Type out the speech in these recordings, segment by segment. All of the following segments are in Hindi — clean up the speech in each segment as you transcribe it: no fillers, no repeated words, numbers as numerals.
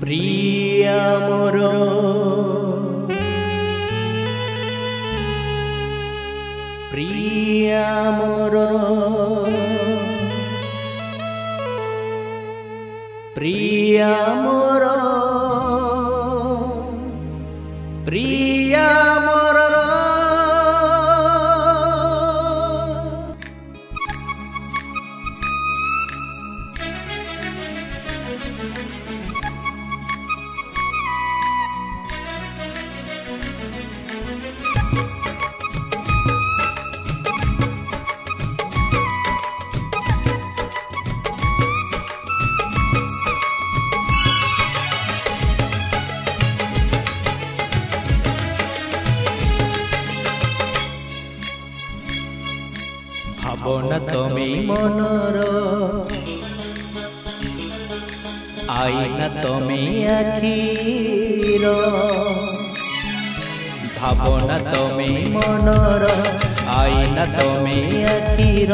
प्रिया मोर प्रिया मोर प्रिया मोर प्रिया मोर भावना तमे मनर आईना तमे आखिर भावना तमे मनर आईना तमे आखिर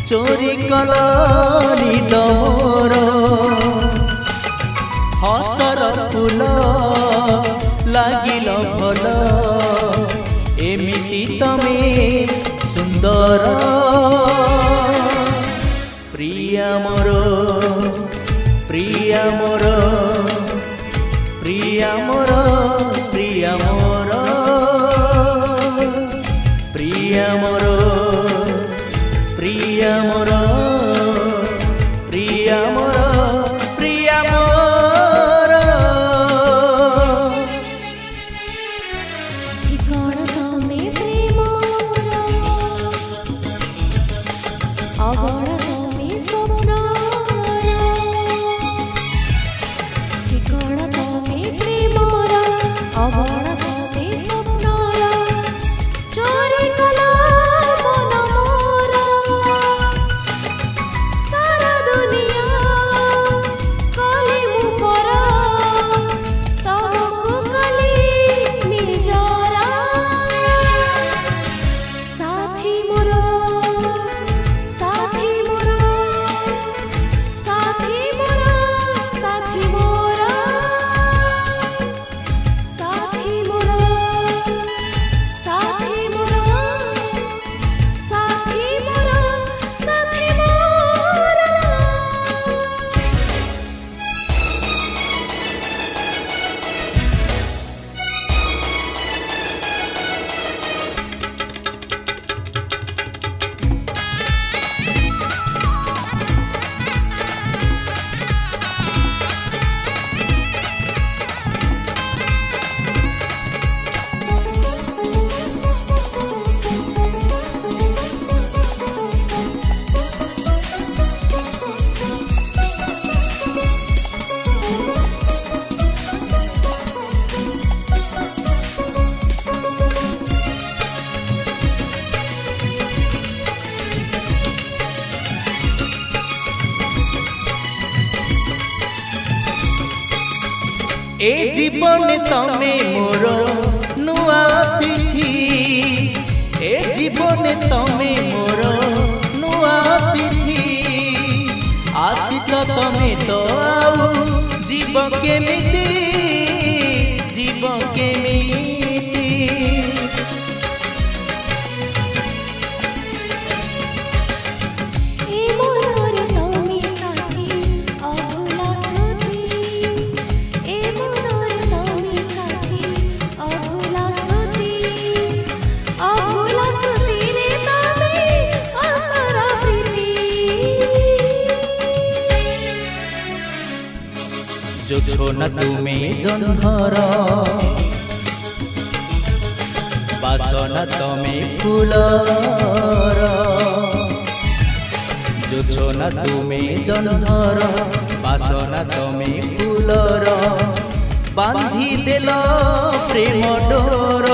चोरी कलनी तमोर हसर फूल लागिल भल एमिति तमे सुंदर प्रिया मोर प्रिया मोर प्रिया मोर प्रिया मोर प्रिया मोर प्रिया मोर प्रिया मोर प्रिया मोर ठिकाना तमे प्रेमर अगणा तमे स्वप्नर ठिकाना तमे प्रेमर अगणा तमे स्वप्नर चोरी कला मन मोर सारा दुनिया कली मुकर तमको कली निजरा साथी मोर साथी मोर साथी मोर साथी मोर साथी मोर साथी मोर साथी मोर साथी मोर ए जीवन तमे मोर नुआ तिथि ए जीवन तमे मोर नुआ तिथि आसिच तमे तो आउ जीव केमिति जीव केमिति ए मोर तमे साथी अभुला स्मृति ए मोर तमे साथी अभुला स्मृति रे तमे असरा प्रीति जो छोना तुमे जन्हर बासना तमे फूलर जो छोना तुमे जन्हर बासना तमे फूलर बांधी देल प्रेम डोर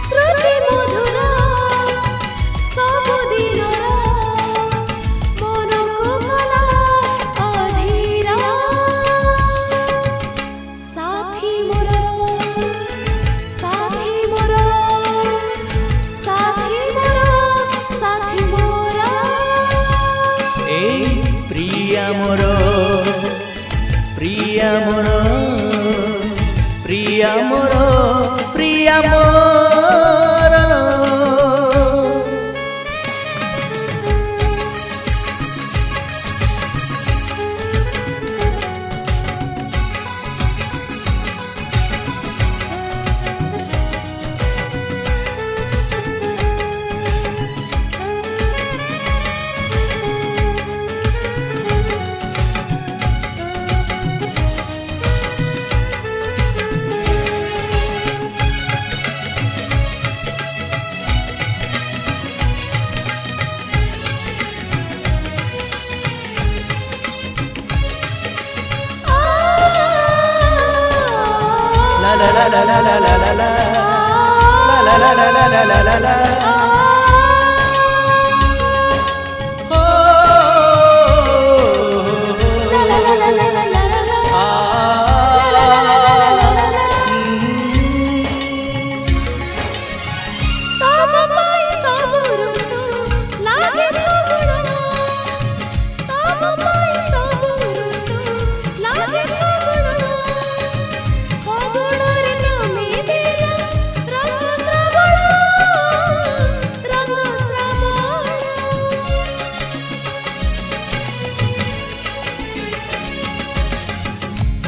श्रुति मधुर सबुदिनर मनको कला अधीर साथी मोर साथी मोर साथी मोर साथी मोर ए प्रिया मोर प्रिया मोर प्रिया मोर प्रिया मोर la la la la la la la la la la la la la la la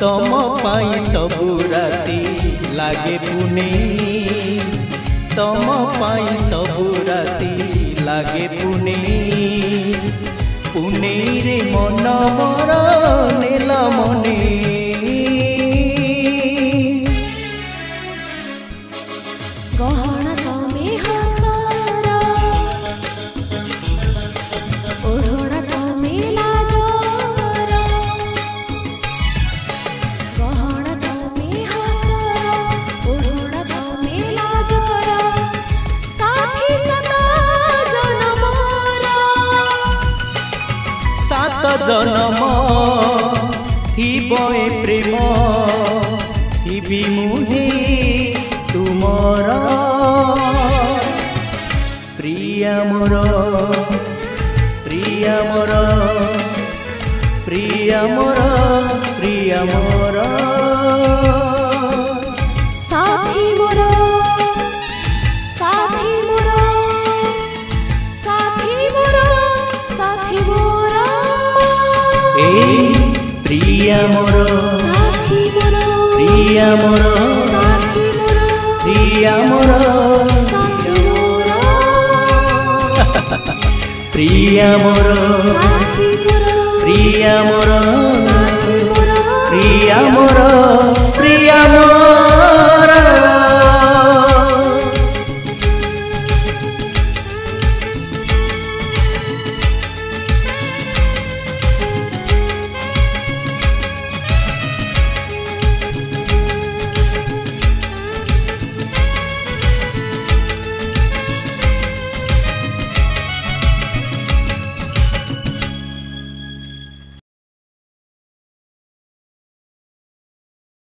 तम पाई सबु राती लागे पुने तम पाई सबु राती लागे पुने पुने रे मन मोर नेल मने गहना तमे हसरा ओढ़ना तमे लाजरा गहना तमे हसरा ओढ़ना तमे लाजरा साथी सदा जनमरा सात जन्म थीबो ए प्रेम थीबी मुहे तुमर प्रिया मोर प्रिया मोर प्रिया मोर प्रिया मोर साथी मोर साथी मोर साथी मोर साथी मोर ए प्रिया मोर साथी मोर प्रिया मोर साथी मोर प्रिया मोर साथी मोर प्रिया मोर साथी मोर प्रिया मोर